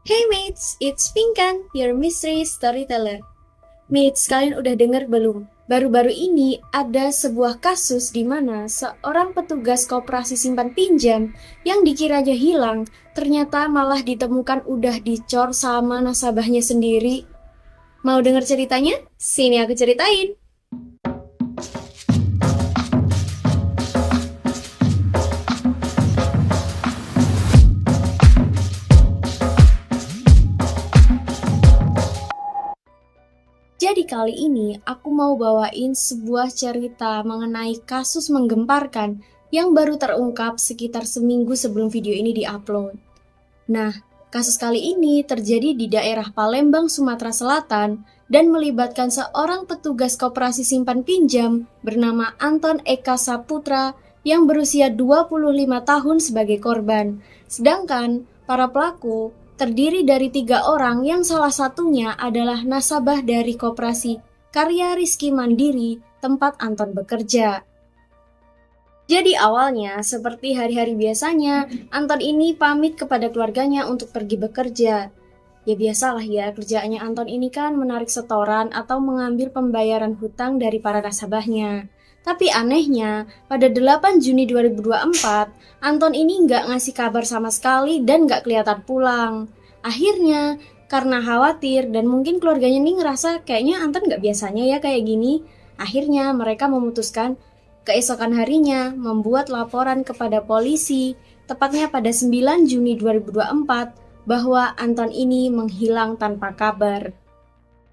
Hey mates, it's Pinkan, your mystery storyteller. Mates, kalian udah denger belum? Baru-baru ini ada sebuah kasus di mana seorang petugas koperasi simpan pinjam yang dikiranya hilang, ternyata malah ditemukan udah dicor sama nasabahnya sendiri. Mau denger ceritanya? Sini aku ceritain. Jadi kali ini aku mau bawain sebuah cerita mengenai kasus menggemparkan yang baru terungkap sekitar seminggu sebelum video ini diupload. Nah, kasus kali ini terjadi di daerah Palembang, Sumatera Selatan dan melibatkan seorang petugas koperasi simpan pinjam bernama Anton Eka Saputra yang berusia 25 tahun sebagai korban. Sedangkan para pelaku terdiri dari 3 orang yang salah satunya adalah nasabah dari koperasi Karya Rizky Mandiri tempat Anton bekerja. Jadi awalnya, seperti hari-hari biasanya, Anton ini pamit kepada keluarganya untuk pergi bekerja. Ya biasalah ya, kerjaannya Anton ini kan menarik setoran atau mengambil pembayaran hutang dari para nasabahnya. Tapi anehnya, pada 8 Juni 2024, Anton ini nggak ngasih kabar sama sekali dan nggak kelihatan pulang. Akhirnya, karena khawatir dan mungkin keluarganya nih ngerasa kayaknya Anton nggak biasanya ya kayak gini, akhirnya mereka memutuskan keesokan harinya membuat laporan kepada polisi, tepatnya pada 9 Juni 2024, bahwa Anton ini menghilang tanpa kabar.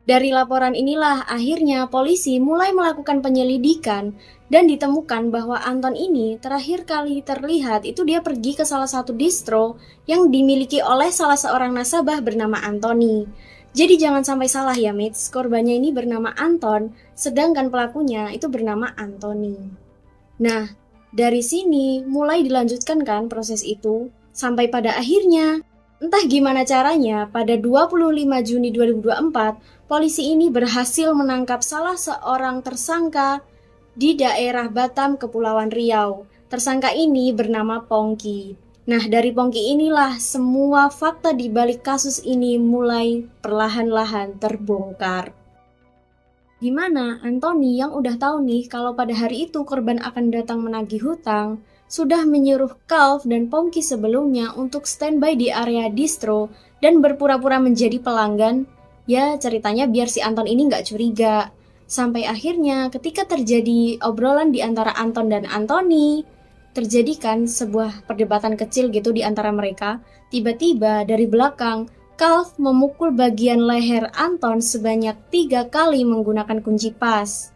Dari laporan inilah akhirnya polisi mulai melakukan penyelidikan dan ditemukan bahwa Anton ini terakhir kali terlihat itu dia pergi ke salah satu distro yang dimiliki oleh salah seorang nasabah bernama Antoni. Jadi jangan sampai salah ya mates, korbannya ini bernama Anton, sedangkan pelakunya itu bernama Antoni. Nah, dari sini mulai dilanjutkan kan proses itu, sampai pada akhirnya, entah gimana caranya, pada 25 Juni 2024, polisi ini berhasil menangkap salah seorang tersangka di daerah Batam, Kepulauan Riau. Tersangka ini bernama Pongki. Nah, dari Pongki inilah semua fakta di balik kasus ini mulai perlahan-lahan terbongkar. Di mana Antoni yang udah tahu nih kalau pada hari itu korban akan datang menagih hutang, sudah menyuruh Calv dan Pongki sebelumnya untuk standby di area distro dan berpura-pura menjadi pelanggan. Ya ceritanya biar si Anton ini nggak curiga. Sampai akhirnya ketika terjadi obrolan di antara Anton dan Antoni, terjadikan sebuah perdebatan kecil gitu di antara mereka. Tiba-tiba dari belakang, Calv memukul bagian leher Anton sebanyak 3 kali menggunakan kunci pas.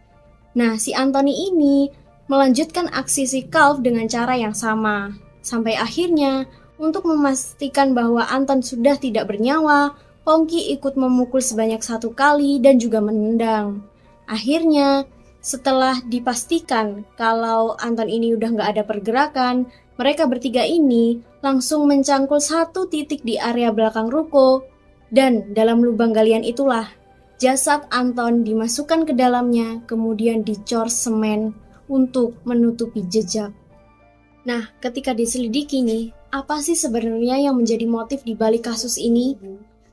Nah, si Antoni ini melanjutkan aksi si Calv dengan cara yang sama. Sampai akhirnya, untuk memastikan bahwa Anton sudah tidak bernyawa, Pongki ikut memukul sebanyak 1 kali dan juga menendang. Akhirnya, setelah dipastikan kalau Anton ini udah nggak ada pergerakan, mereka bertiga ini langsung mencangkul satu titik di area belakang ruko, dan dalam lubang galian itulah jasad Anton dimasukkan ke dalamnya, kemudian dicor semen untuk menutupi jejak. Nah, ketika diselidiki nih, apa sih sebenarnya yang menjadi motif di balik kasus ini?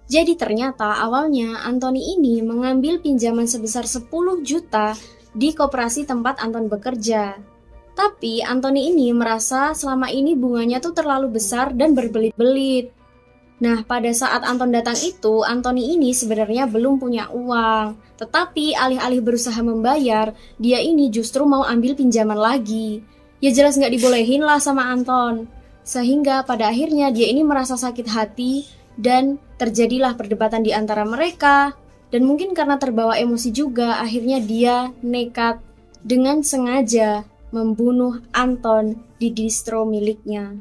Jadi ternyata awalnya Antoni ini mengambil pinjaman sebesar 10 juta di koperasi tempat Anton bekerja. Tapi Antoni ini merasa selama ini bunganya tuh terlalu besar dan berbelit-belit. Nah, pada saat Anton datang itu, Antoni ini sebenarnya belum punya uang. Tetapi alih-alih berusaha membayar, dia ini justru mau ambil pinjaman lagi. Ya jelas nggak dibolehin lah sama Anton. Sehingga pada akhirnya dia ini merasa sakit hati dan terjadilah perdebatan di antara mereka. Dan mungkin karena terbawa emosi juga, akhirnya dia nekat dengan sengaja membunuh Anton di distro miliknya.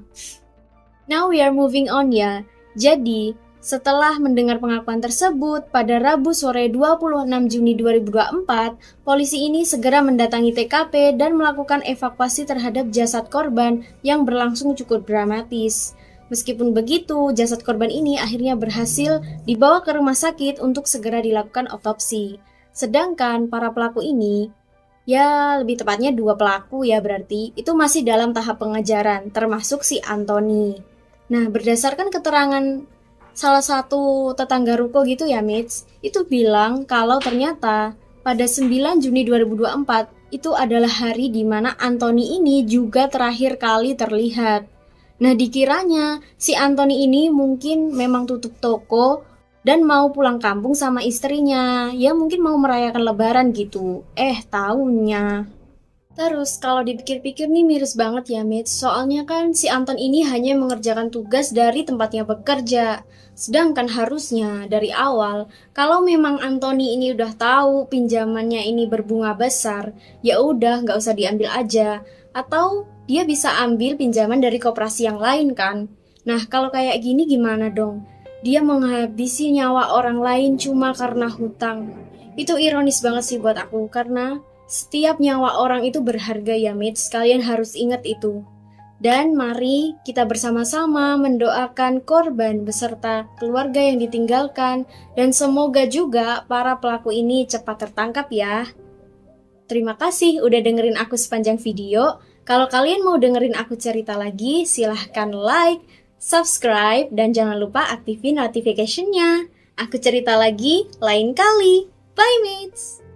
Now we are moving on ya. Jadi, setelah mendengar pengakuan tersebut, pada Rabu sore 26 Juni 2024, polisi ini segera mendatangi TKP dan melakukan evakuasi terhadap jasad korban yang berlangsung cukup dramatis. Meskipun begitu, jasad korban ini akhirnya berhasil dibawa ke rumah sakit untuk segera dilakukan otopsi. Sedangkan para pelaku ini, ya lebih tepatnya 2 pelaku ya berarti, itu masih dalam tahap pengejaran, termasuk si Antoni. Nah, berdasarkan keterangan salah satu tetangga ruko gitu ya, Mitch, itu bilang kalau ternyata pada 9 Juni 2024 itu adalah hari di mana Anthony ini juga terakhir kali terlihat. Nah, dikiranya si Anthony ini mungkin memang tutup toko dan mau pulang kampung sama istrinya. Ya mungkin mau merayakan lebaran gitu. Taunya. Terus kalau dipikir-pikir nih miris banget ya, Mitch. Soalnya kan si Anton ini hanya mengerjakan tugas dari tempatnya bekerja. Sedangkan harusnya dari awal, kalau memang Anthony ini udah tahu pinjamannya ini berbunga besar, ya udah nggak usah diambil aja. Atau dia bisa ambil pinjaman dari koperasi yang lain kan. Nah, kalau kayak gini gimana dong? Dia menghabisi nyawa orang lain cuma karena hutang. Itu ironis banget sih buat aku, karena setiap nyawa orang itu berharga ya, Mitch. Kalian harus ingat itu. Dan mari kita bersama-sama mendoakan korban beserta keluarga yang ditinggalkan. Dan semoga juga para pelaku ini cepat tertangkap ya. Terima kasih udah dengerin aku sepanjang video. Kalau kalian mau dengerin aku cerita lagi, silahkan like, subscribe, dan jangan lupa aktifin notification-nya. Aku cerita lagi lain kali. Bye, mates!